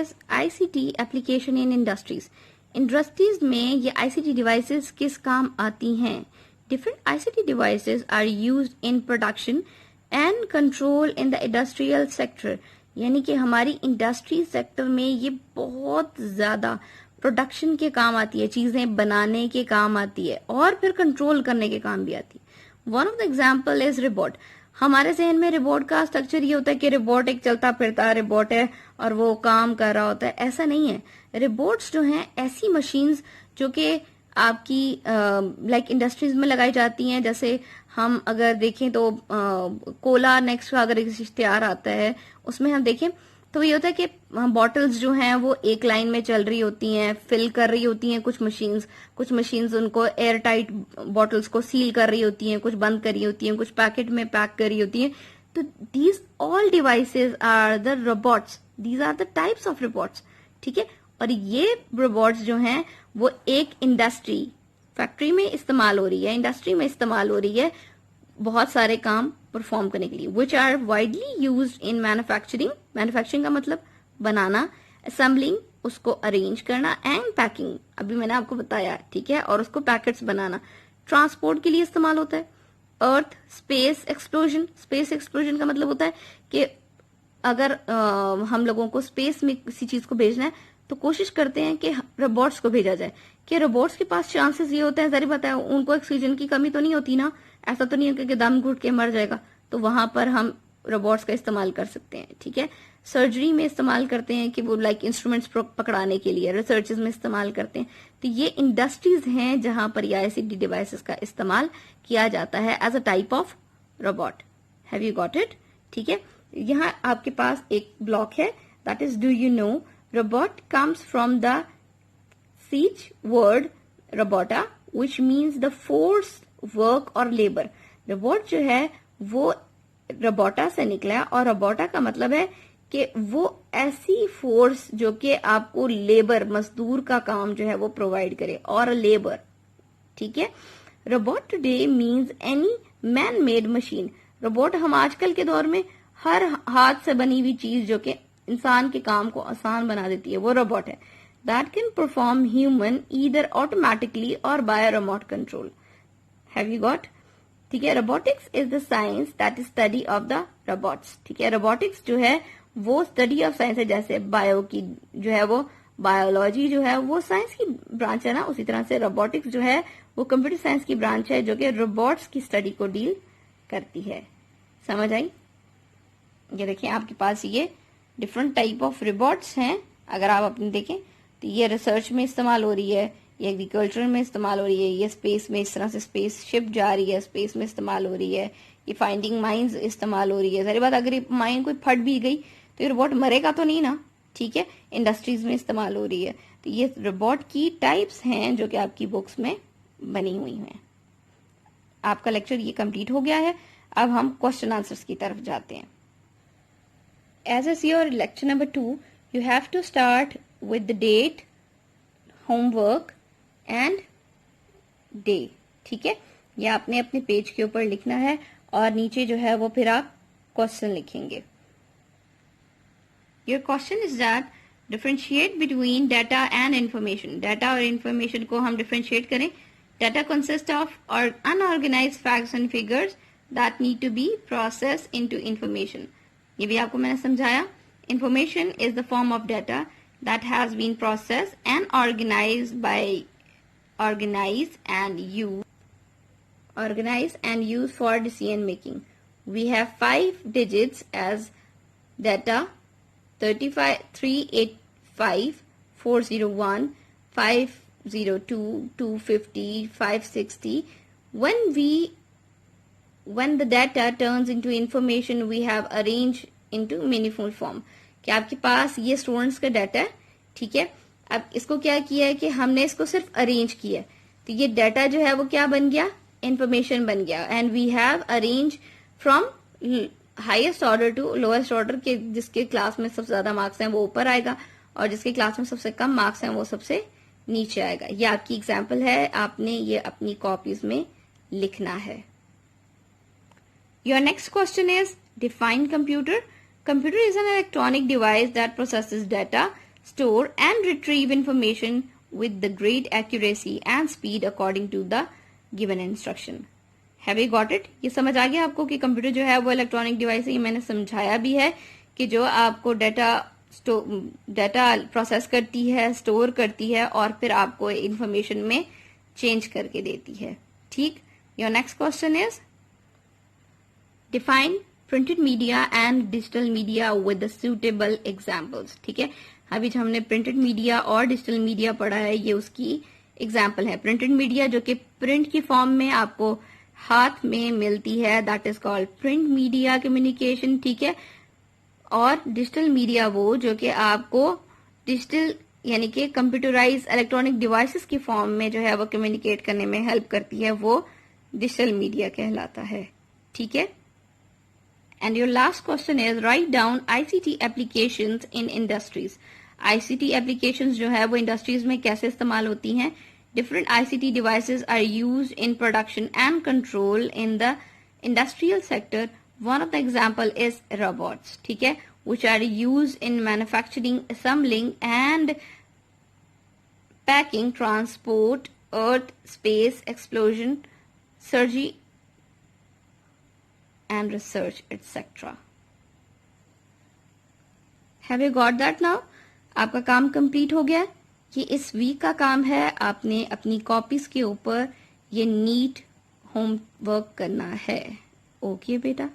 is ICT application in industries. Industries में ये ICT devices किस काम आती हैं? Different ICT devices are used in production and control in the industrial sector. यानी कि हमारी इंडस्ट्री सेक्टर में ये बहुत ज्यादा प्रोडक्शन के काम आती है, चीजें बनाने के काम आती है और फिर कंट्रोल करने के काम भी आती है. One of the example is robot. हमारे जहन में रोबोट का स्ट्रक्चर ये होता है कि रोबोट एक चलता फिरता रोबोट है और वो काम कर रहा होता है. ऐसा नहीं है. रोबोट्स जो हैं ऐसी मशीन्स जो कि आपकी लाइक इंडस्ट्रीज में लगाई जाती हैं. जैसे हम अगर देखें तो कोला नेक्स्ट का अगर एक इश्तिहार आता है उसमें हम देखें तो ये होता है कि बॉटल्स जो हैं वो एक लाइन में चल रही होती हैं, फिल कर रही होती हैं कुछ मशीन्स उनको एयर टाइट बॉटल्स को सील कर रही होती हैं, कुछ बंद कर रही होती हैं, कुछ पैकेट में पैक कर रही होती हैं. तो these all devices are the robots. These are the types of robots. ठीक है. और ये रोबोट्स जो हैं वो एक इंडस्ट्री फैक्ट्री में इस्तेमाल हो रही है, इंडस्ट्री में इस्तेमाल हो रही है बहुत सारे काम परफॉर्म करने के लिए. Which are widely used in manufacturing. Manufacturing का मतलब बनाना, असेंबलिंग उसको अरेंज करना, एंड पैकिंग अभी मैंने आपको बताया. ठीक है. और उसको पैकेट्स बनाना. ट्रांसपोर्ट के लिए इस्तेमाल होता है. अर्थ स्पेस एक्सप्लोजन. स्पेस एक्सप्लोजन का मतलब होता है कि अगर हम लोगों को स्पेस में किसी चीज को भेजना है तो कोशिश करते हैं कि रोबोट्स को भेजा जाए. कि रोबोट्स के पास चांसेस ये होते हैं, जरूर बताया, उनको ऑक्सीजन की कमी तो नहीं होती ना. ऐसा तो नहीं है कि दम घुट के मर जाएगा. तो वहां पर हम रोबोट्स का इस्तेमाल कर सकते हैं. ठीक है. सर्जरी में इस्तेमाल करते हैं कि वो लाइक इंस्ट्रूमेंट्स पकड़ाने के लिए, रिसर्चेज में इस्तेमाल करते हैं. तो ये इंडस्ट्रीज हैं जहां पर ये ICT डिवाइसेस का इस्तेमाल किया जाता है as a type of robot. Have you got it? ठीक है. यहाँ आपके पास एक ब्लॉक है, that is do you know. Robot comes from the Czech word robota which means the force work और लेबर. रोबोट जो है वो रोबोटा से निकला है और रोबोटा का मतलब है कि वो ऐसी फोर्स जो कि आपको लेबर मजदूर का काम जो है वो प्रोवाइड करे और लेबर. ठीक है. Robot today means any man made machine. Robot हम आजकल के दौर में हर हाथ से बनी हुई चीज जो कि इंसान के काम को आसान बना देती है वो रोबोट है. That can perform human either automatically और by remote control. Have you got? ठीक है. Robotics is the science that is study of the robots. ठीक है. रोबोटिक्स जो है वो स्टडी ऑफ साइंस है. जैसे बायो की जो है वो बायोलॉजी जो है वो साइंस की ब्रांच है ना, उसी तरह से रोबोटिक्स जो है वो कंप्यूटर साइंस की ब्रांच है जो कि रोबोट्स की स्टडी को डील करती है. समझ आई? ये देखिए आपके पास ये डिफरेंट टाइप ऑफ रोबोट्स हैं. अगर आप अपने देखें तो ये रिसर्च में इस्तेमाल हो रही है, ये एग्रीकल्चर में इस्तेमाल हो रही है, ये स्पेस में इस तरह से स्पेस शिप जा रही है, स्पेस में इस्तेमाल हो रही है, ये फाइंडिंग माइंस इस्तेमाल हो रही है. सारी बात अगर ये माइन कोई फट भी गई तो ये रोबोट मरेगा तो नहीं ना. ठीक है. इंडस्ट्रीज में इस्तेमाल हो रही है. तो ये रोबोट की टाइप्स हैं जो कि आपकी बुक्स में बनी हुई हैं. आपका लेक्चर ये कंप्लीट हो गया है. अब हम क्वेश्चन आंसर्स की तरफ जाते हैं. As is your lecture number 2, you have to start with the date, homework and day. ठीक है. ये आपने अपने पेज के ऊपर लिखना है और नीचे जो है वो फिर आप क्वेश्चन लिखेंगे. Your question is that differentiate between data and information. Data और information को हम differentiate करें. Data consists of or unorganized facts and figures that need to be processed into information. ये भी आपको मैंने समझाया. Information is the form of data that has been processed and organized and used for decision making. We have 5 digits as data: 35, 385, 401, 502, 250, 560. When the data turns into information, we have arranged into meaningful form. कि आपके पास ये students का data है. ठीक है. अब इसको क्या किया है कि हमने इसको सिर्फ अरेंज किया है. तो ये डाटा जो है वो क्या बन गया? इंफॉर्मेशन बन गया. And we have arrange from highest order to lowest order के. जिसके क्लास में सबसे ज्यादा मार्क्स हैं वो ऊपर आएगा और जिसके क्लास में सबसे कम मार्क्स हैं वो सबसे नीचे आएगा. ये आपकी एग्जाम्पल है. आपने ये अपनी कॉपीज में लिखना है. Your next question is define computer. Computer is an electronic device that processes data store and retrieve information with the great accuracy and speed according to the given instruction. Have you got it? ये समझ आ गया आपको कि computer जो है वो electronic device है. ये मैंने समझाया भी है कि जो आपको डाटा प्रोसेस करती है, स्टोर करती है और फिर आपको इंफॉर्मेशन में चेंज करके देती है. ठीक. Your next question is define printed media and digital media with suitable examples. ठीक है. अभी जो हमने प्रिंटेड मीडिया और डिजिटल मीडिया पढ़ा है ये उसकी एग्जाम्पल है. प्रिंटेड मीडिया जो कि प्रिंट की फॉर्म में आपको हाथ में मिलती है, that is called print media communication. ठीक है. और डिजिटल मीडिया वो जो कि आपको डिजिटल यानी कि कंप्यूटराइज इलेक्ट्रॉनिक डिवाइसेस की फॉर्म में जो है वो कम्युनिकेट करने में हेल्प करती है, वो डिजिटल मीडिया कहलाता है. ठीक है. And your last question is write down ICT applications in industries. ICT applications जो है वो industries में कैसे इस्तेमाल होती हैं. Different ICT devices are used in production and control in the industrial sector. One of the example is robots. ठीक है, which are used in manufacturing, assembling and packing, transport, earth, space, explosion, surgery and research, etc. Have you got that now? आपका काम complete हो गया. ये इस week का काम है. आपने अपनी कॉपीज के ऊपर ये नीट होमवर्क करना है. ओके बेटा.